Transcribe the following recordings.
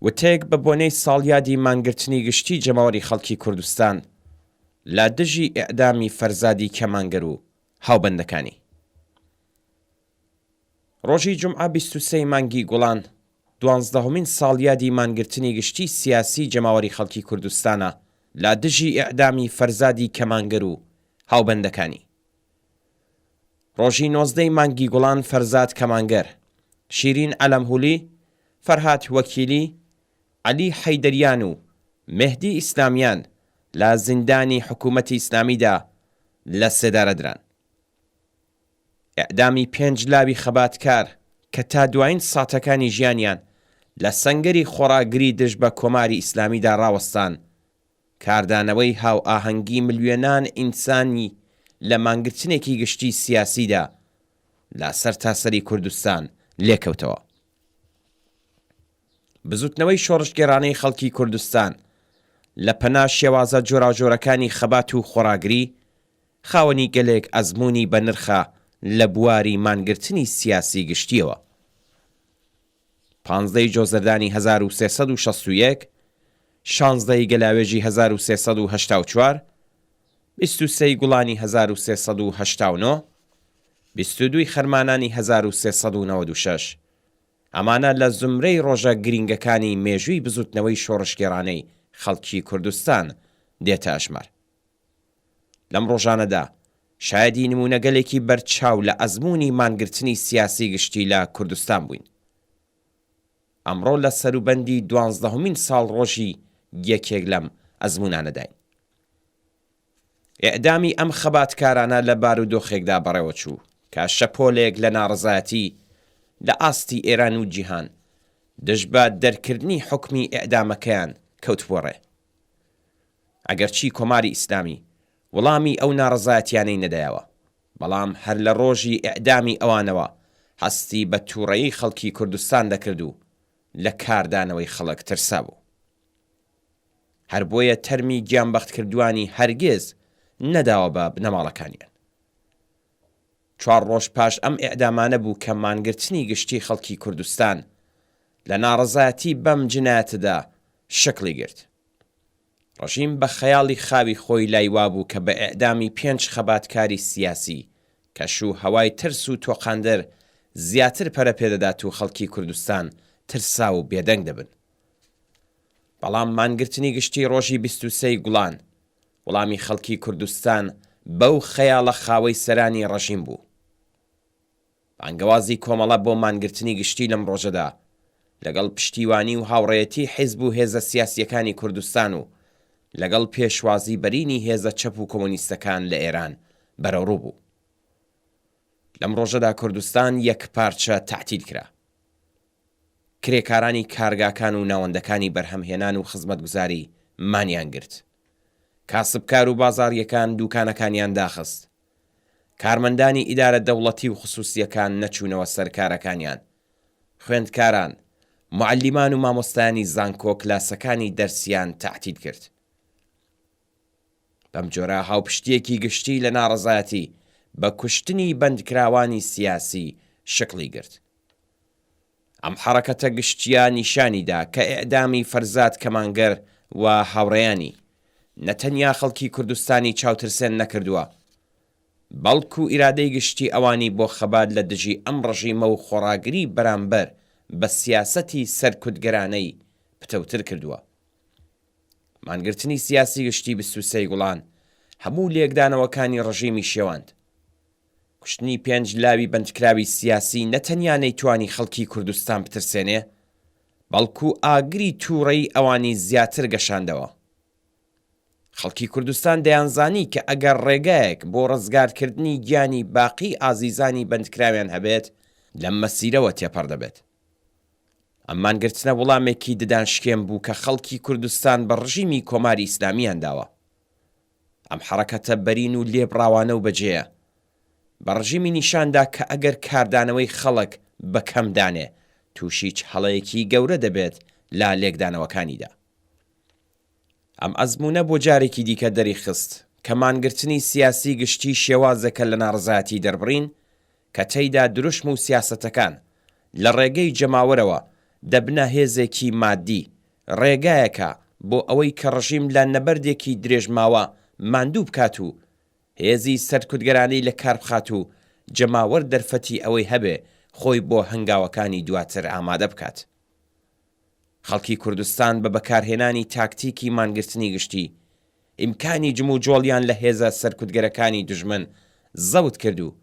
وتێک بە بۆنەی ساڵیادی مانگرتنی گشتی جەماوەری خەڵکی کوردستان لە دژی ئیعدامی فەرزادی کەمانگەر و هاوبەندەکانی. ڕۆژی جومعە 23 مانگی گوڵان 12مین ساڵیادی مانگرتنی گشتی سیاسی جەماوەری خەڵکی کوردستانە لە دژی ئیعدامی فەرزادی کەمانگەر و هاوبەندەکانی. ڕۆژی 19 مانگی گوڵان فەرزاد کەمانگەر، شیرین عەلەمهولی، فەرهاد وەکیلی، عەلی حەیدەریان و مێهدی ئیسلامیان لە زیندانی حکوومەتی ئیسلامیدا لە سێدارەدران. ئیعدامی 5 لاوی خەباتکار کە تا دوایین ساتەکانی ژیانیان لە سەنگەری خۆراگری دژ بە کۆماری ئیسلامیدا ڕاوەستان، کاردانەوەی هاو ئاهەنگی ملیۆنان ئینسانی لە مانگرتنێکی گشتی سیاسیدا لە سەر تاسەری کوردستان لێکەوتەوە. بزوتنەوەی شۆڕشگێڕانەی خەڵکی کوردستان لە پەنا شێوازە جۆراوجۆرەکانی خەبات و خۆراگری خاوەنی گەلێک ئەزموونی بە نرخە لە بواری مانگرتنی سیاسی گشتیەوە. 15 جۆزەردانی 1361، 16 گەلاوێژی 1384، 23 گوڵانی 1389، 22 خەرمانانی 1396. ئەمانە لە زمرەی ڕۆژە گرینگەکانی مێژووی بزوتنەوەی شۆڕشگێڕانەی خەڵکی کوردستان دێتە ئەژمار. لەم ڕۆژانەدا شایەدی نمونەگەلێکی بەرچاو لە ئەزموونی مانگرتنی سیاسی گشتی لە کوردستان بووین. ئەمڕۆ لە سەروبەندی 12مین ساڵ ڕۆژی یەکێک لەم ئەزمونانەداین. ئیعدامی ئەم خەباتکارانە لە بارودۆخێکدا بەڕێوە چوو کە شەپۆلێک لە ناڕەزایەتی لە ئاستی ئێران و جیهان دژ بە دەرکردنی حکمی ئیعدامەکەیان کەوت بۆ ڕێ. ئەگەرچی کۆماری ئیسلامی وەڵامی ئەو ناڕەزایەتیانەی نەدایەوە، بەڵام هەر لە ڕۆژی ئیعدامی ئەوانەوە هەستی بە تووڕەیی خەڵکی کوردستان دەکرد و لە کاردانەوەی خەڵک ترسا بوو. هەر بۆیە تەرمی گیانبەختکردوانی هەرگیز نەداوە بە بنەماڵەکانیان. 4 ڕۆژ پاش ئەم ئیعدامانە بوو کە مانگرتنی گشتی خەڵکی کوردستان لە ناڕەزایەتی بەم جنایەتدا شکلی گرت. ڕژیم بە خەیاڵی خاوی خۆی لای وابوو کە بە ئیعدامی 5 خەباتکاری سیاسی کەش و هەوای ترس و تۆقاندەر زیاتر پەرە پێدەدات و خەڵکی کوردستان ترسا و بێدەنگ دەبن. بەڵام مانگرتنی گشتی ڕۆژی 23 گوڵان وەڵامی خەڵکی کوردستان بەو خەیاڵە خاوەی سەرانی ڕژیم بوو. بانگەوازی کۆمەڵە بۆ مانگرتنی گشتی لەم ڕۆژەدا لەگەڵ پشتیوانی و هاوڕێیەتی حیزب و هێزە سیاسیەکانی کوردستان و لەگەڵ پێشوازی بەرینی هێزە چەپ و کۆمۆنیستەکان لە ئێران بەرەوڕوو بوو. لەم ڕۆژەدا کوردستان یەک پارچە تعتیل کرا. کرێکارانی کارگاکان و ناوەندەکانی بەرهەمهێنان و خزمەتگوزاری مانیان گرت. کاسبکار و بازاڕیەکان دوکانەکانیان داخست. کارمەندانی ئیدارە دەوڵەتی و خصوصیەکان نەچوونەوە سەرکارەکانیان. خوێندکاران، معەلیمان و مامۆستایانی زانکۆ کلاسەکانی دەرسیان تعتیل کرد. بەم جۆرە هاوپشتیەکی گشتی لە ناڕەزایەتی بە کوشتنی بەندکراوانی سیاسی شکلی گرت. ئەم حەرەکەتە گشتیە نیشانیدا کە ئیعدامی فەرزاد کەمانگەر و هاوڕێیانی نەتەنیا خەڵکی کوردستانی چاوترسێن نەکردووە، بەڵکو ئیرادەی گشتی ئەوانی بۆ خەبات لە دژی ئەم ڕژیمە و خۆراگری بەرامبەر بە سیاسەتی سەرکوتگەرانەی پتەوتر کردووە. مانگرتنی سیاسی گشتی 23 گوڵان هەموو لێکدانەوەکانی ڕژیمی شێواند. کوشتنی 5 لاوی بەندکراوی سیاسی نەتەنیا نەیتوانی خەڵکی کوردستان بترسێنێ، بەڵکو ئاگری تووڕەی ئەوانی زیاتر گەشاندەوە. خەڵکی کوردستان دەیانزانی کە ئەگەر ڕێگایەک بۆ ڕزگارکردنی گیانی باقی ئازیزانی بەندکراویان هەبێت لەم مەسیرەوە تێپەڕ دەبێت. ئەم مانگرتنە وەڵامێکی ددانشکێن بوو کە خەڵکی کوردستان بە ڕژیمی کۆماری ئیسلامیان داوە. ئەم حەرەکەتە بەرین و لێبڕاوانە و بەجێیە. بە ڕژیمی نیشاندا کە ئەگەر کاردانەوەی خەڵک بەکەمدانێ تووشی هەڵەیەکی گەورە دەبێت لا لێکدانەوەکانیدا. ئەم ئەزمونە بۆ جارێکی دیکە دەری خست کە مانگرتنی سیاسی گشتی شێوازەکە لە ناڕزایەتی دەربڕین کە تێیدا دروشم و سیاسەتەکان لە ڕێگەی جەماوەرەوە دەبنە هێزێکی مادی ڕێگایەکە بۆ ئەوەی کە ڕژیم لە نەبەردێکی درێژماوە ماندوو بکات و هێزی سەرکوتگەرانەی لە کار بخات و جەماوەر دەرفەتی ئەوەی هەبێ خۆی بۆ هەنگاوەکانی دواتر ئامادە بکات. خەڵکی کوردستان بە بەکارهێنانی تاکتیکی مانگرتنی گشتی ئیمکانی جم و جۆڵیان لە هێزە سەرکوتگەرەکانی دوژمن زەوت کرد و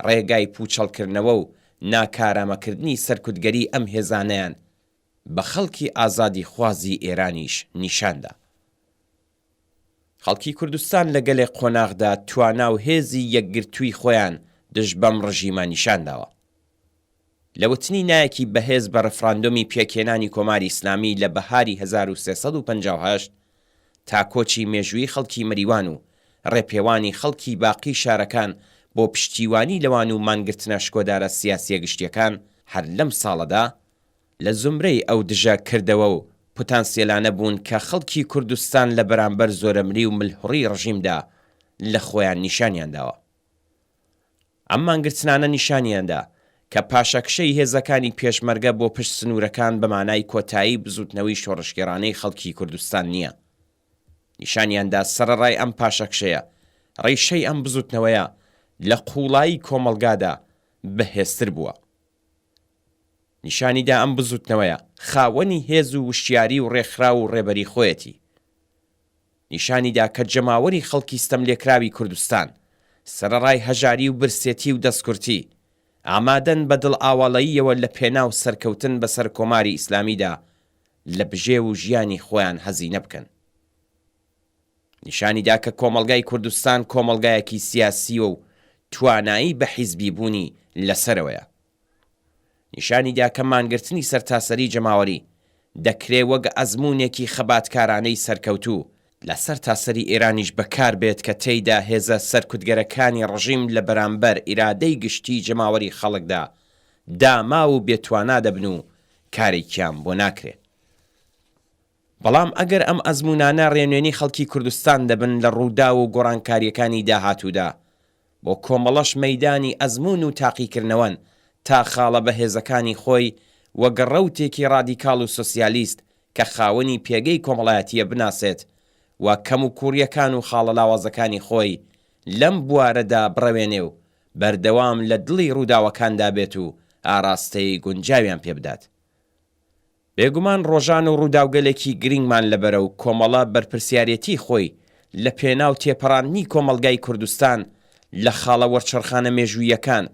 ڕێگای پوچەڵکردنەوە و ناکارامەکردنی سەرکوتگەری ئەم هێزانەیان بە خەڵکی ئازادی خوازی ئێرانیش نیشاندا. خەڵکی کوردستان لەگەلێ قۆناغدا توانا و هێزی یەکگرتووی خۆیان دژ بەم ڕژیمە نیشانداوە. لە وتنی نایەکی بەهێز بە ڕفراندۆمی پێکهێنانی کۆماری ئیسلامی لە بەهاری 1358 تا کۆچی مێژووی خەڵکی مریوان و ڕێپێوانی خەڵکی باقی شارەکان بۆ پشتیوانی لەوان و مانگرتنە شکۆدارە سیاسیە گشتیەکان هەر لەم ساڵەدا لە زمرەی ئەو دژە کردەوە و پۆتانسیێلانە بوون کە خەڵکی کوردستان لە بەرامبەر زۆرەمری و ملحوڕی ڕژیمدا لە خۆیان نیشانیانداوە. ئەم مانگرتنانە نیشانیاندا کە پاشەکشەی هێزەکانی پێشمەرگە بۆ پشت سنوورەکان بە مانای کۆتایی بزوتنەوەی شۆڕشگێڕانەی خەڵکی کوردستان نییە. نیشانیاندا سەرەڕای ئەم پاشەکشەیە ڕیشەی ئەم بزوتنەوەیە لە قوڵایی کۆمەڵگادا بەهێزتر بووە. نیشانیدا ئەم بزوتنەوەیە خاوەنی هێز و وشیاری و ڕێکخرا و ڕێبەری خۆیەتی. نیشانیدا کە جەماوەری خەڵکی ستەملێکراوی کوردستان سەرەڕای هەژاری و برسێتی و دەستکورتی ئامادەن بە دڵ ئاواڵەییەوە لە پێناو سەرکەوتن بەسەر کۆماری ئیسلامیدا لە بژێ و ژیانی خۆیان هەزینە بکەن. نیشانیدا کە کۆمەڵگای کوردستان کۆمەڵگایەکی سیاسیە و توانایی بە حیزبی بوونی لەسەرەوەیە. نیشانیدا کە مانگرتنی سەرتاسەری جەماوەری دەکرێ وەک ئەزموونێکی خەباتکارانەی سەرکەوتوو لە سەرتاسەری ئێرانیش بەکار بێت کە تێیدا هێزە سەرکوتگەرەکانی ڕژیم لە بەرامبەر ئیرادەی گشتی جەماوەری خەڵکدا داما و بێتوانا دەبن و کارێکیان بۆ ناکرێت. بەڵام ئەگەر ئەم ئەزموونانە ڕێنوێنی خەڵکی کوردستان دەبن لە ڕوودا و گۆڕانکاریەکانی داهاتوودا بۆ کۆمەڵەش مەیدانی ئەزمون و تاقیکردنەوەن تا خاڵە بە هێزەکانی خۆی وەک ڕەوتێکی ڕادیکاڵ و سۆسیالیست کە خاوەنی پێگەی کۆمەڵایەتیە بناسێت و کەم و کووریەکان و خاڵە لاوازەکانی خۆی لەم بوارەدا بڕەوێنێ و بەردەوام لە دڵی ڕووداوەکاندا بێت و ئاراستەی گونجاویان پێ بدات. بێگومان ڕۆژان و ڕووداوگەلێکی گرنگمان لەبەرە و کۆمەڵە بەرپرسیارەتی خۆی لە پێناو تێپەڕاندنی کۆمەڵگای کوردستان لە خاڵە وەرچەرخانە مێژوویەکان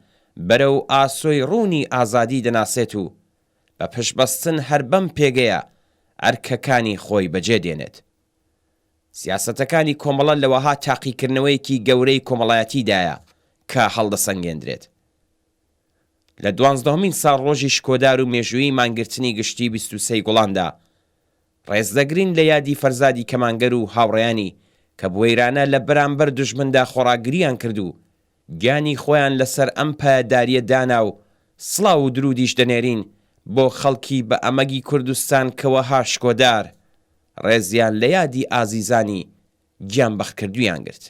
بەرەو ئاسۆی ڕوونی ئازادی دەناسێت و بە پشبەستن هەر بەم پێگەیە ئەرکەکانی خۆی بەجێ دێنێت. سیاسەتەکانی کۆمەڵە لەوەها تاقیکردنەوەیەکی گەورەی کۆمەڵایەتیدایە کە هەڵدەسەنگێندرێت. لە 12مین ساڵ ڕۆژی شکۆدار و مێژووی مانگرتنی گشتی 23 گوڵاندا ڕێزدەگرین لە یادی فەرزادی کەمانگەر و هاوڕێیانی کە بوەیرانە لە بەرامبەر دوژمندا خۆڕاگریان کرد و گیانی خۆیان لەسەر ئەم پایەداریە دانا و سڵاو و درودیش دەنێرین بۆ خەڵکی بە ئەمەگی کوردستان کەوەها شکۆدار ڕێزیان لە یادی ئازیزانی گیان بەخکردویان گرت.